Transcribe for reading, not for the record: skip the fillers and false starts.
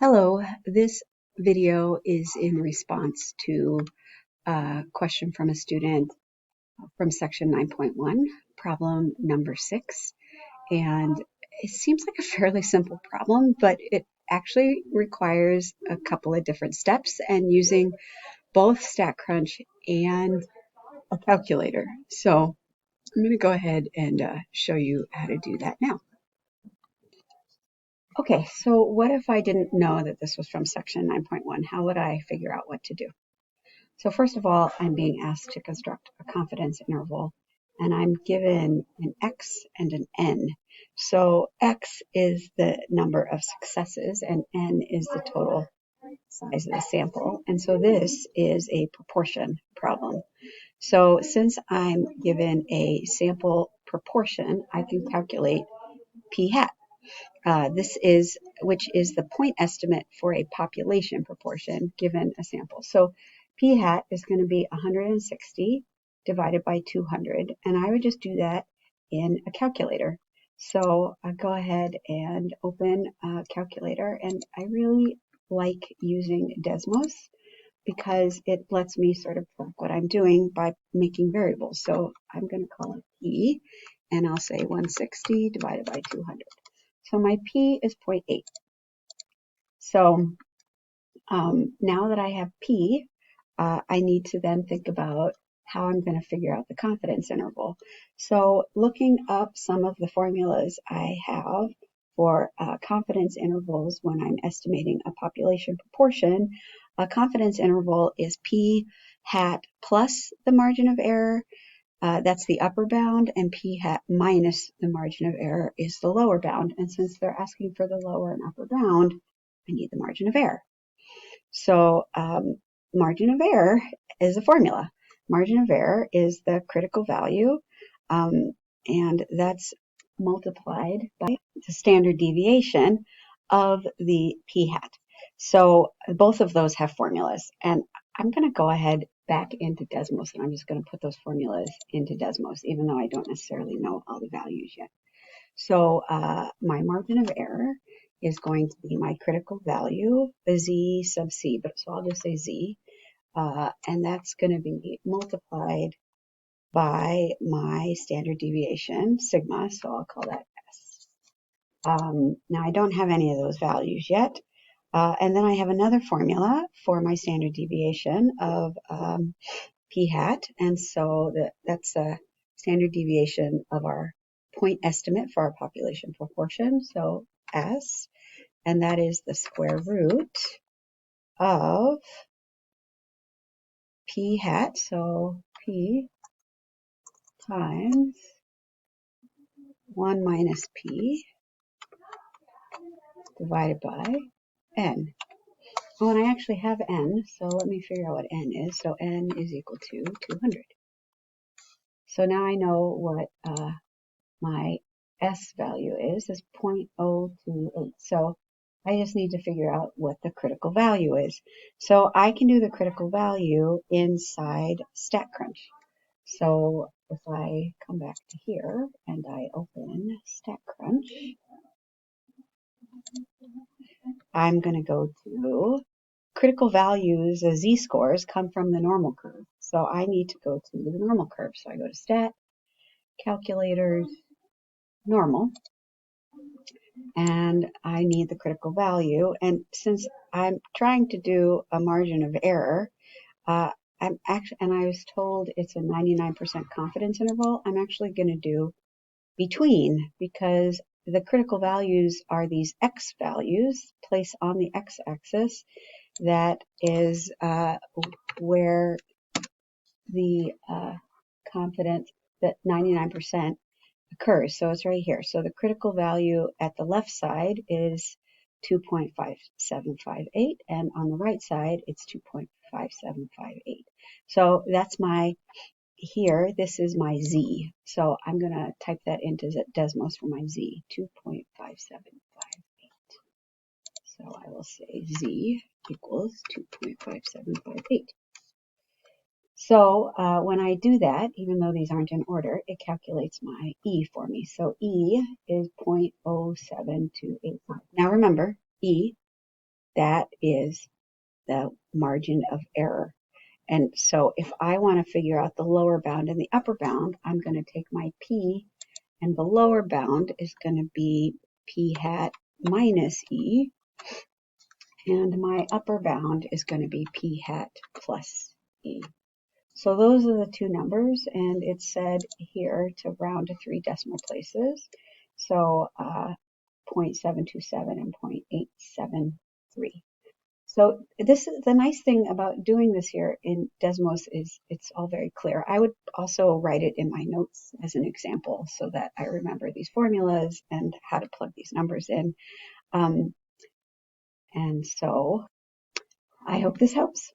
Hello, this video is in response to a question from a student from section 9.1, problem number 6. And it seems like a fairly simple problem, but it actually requires a couple of different steps and using both StatCrunch and a calculator. So I'm going to go ahead and show you how to do that now. Okay, so what if I didn't know that this was from section 9.1? How would I figure out what to do? So first of all, I'm being asked to construct a confidence interval, and I'm given an x and an n. So x is the number of successes, and n is the total size of the sample. And so this is a proportion problem. So since I'm given a sample proportion, I can calculate p hat. Which is the point estimate for a population proportion given a sample. So p hat is going to be 160 divided by 200, and I would just do that in a calculator. So I go ahead and open a calculator, and I really like using Desmos because it lets me sort of track what I'm doing by making variables. So I'm going to call it p, and I'll say 160 divided by 200. So my p is 0.8. So now that I have p, I need to then think about how I'm going to figure out the confidence interval. So looking up some of the formulas I have for confidence intervals when I'm estimating a population proportion, a confidence interval is p hat plus the margin of error. That's the upper bound, and p hat minus the margin of error is the lower bound. And since they're asking for the lower and upper bound, I need the margin of error. So margin of error is a formula. Margin of error is the critical value, and that's multiplied by the standard deviation of the p hat. So both of those have formulas, and I'm going to go ahead back into Desmos, and I'm just going to put those formulas into Desmos, even though I don't necessarily know all the values yet. So my margin of error is going to be my critical value, z sub c, but so I'll just say z, and that's going to be multiplied by my standard deviation, sigma, so I'll call that s. Now I don't have any of those values yet. And then I have another formula for my standard deviation of p hat, and so that's a standard deviation of our point estimate for our population proportion, so s, and that is the square root of p hat, so p times 1 minus p divided by n. Oh, and I actually have n, so let me figure out what n is. So n is equal to 200. So now I know what my s value is 0.028. So I just need to figure out what the critical value is. So I can do the critical value inside StatCrunch. So if I come back to here and I open StatCrunch, I'm going to go to critical values, z-scores come from the normal curve. So I need to go to the normal curve. So I go to Stat, Calculators, Normal, and I need the critical value. And since I'm trying to do a margin of error, and I was told it's a 99% confidence interval, I'm actually going to do between, because the critical values are these x values placed on the x-axis. That is where the confidence, that 99% occurs. So it's right here. So the critical value at the left side is 2.5758, and on the right side it's 2.5758. So that's my, here, this is my z. So I'm going to type that into Desmos for my z, 2.5758. So I will say z equals 2.5758. So when I do that, even though these aren't in order, it calculates my E for me. So E is 0.07285. Now remember, E That is the margin of error. And so if I want to figure out the lower bound and the upper bound, I'm going to take my P, and the lower bound is going to be P hat minus E, and my upper bound is going to be P hat plus E. So those are the two numbers, and it said here to round to 3 decimal places. So 0.727 and 0.873. So this is the nice thing about doing this here in Desmos is it's all very clear. I would also write it in my notes as an example so that I remember these formulas and how to plug these numbers in. And so I hope this helps.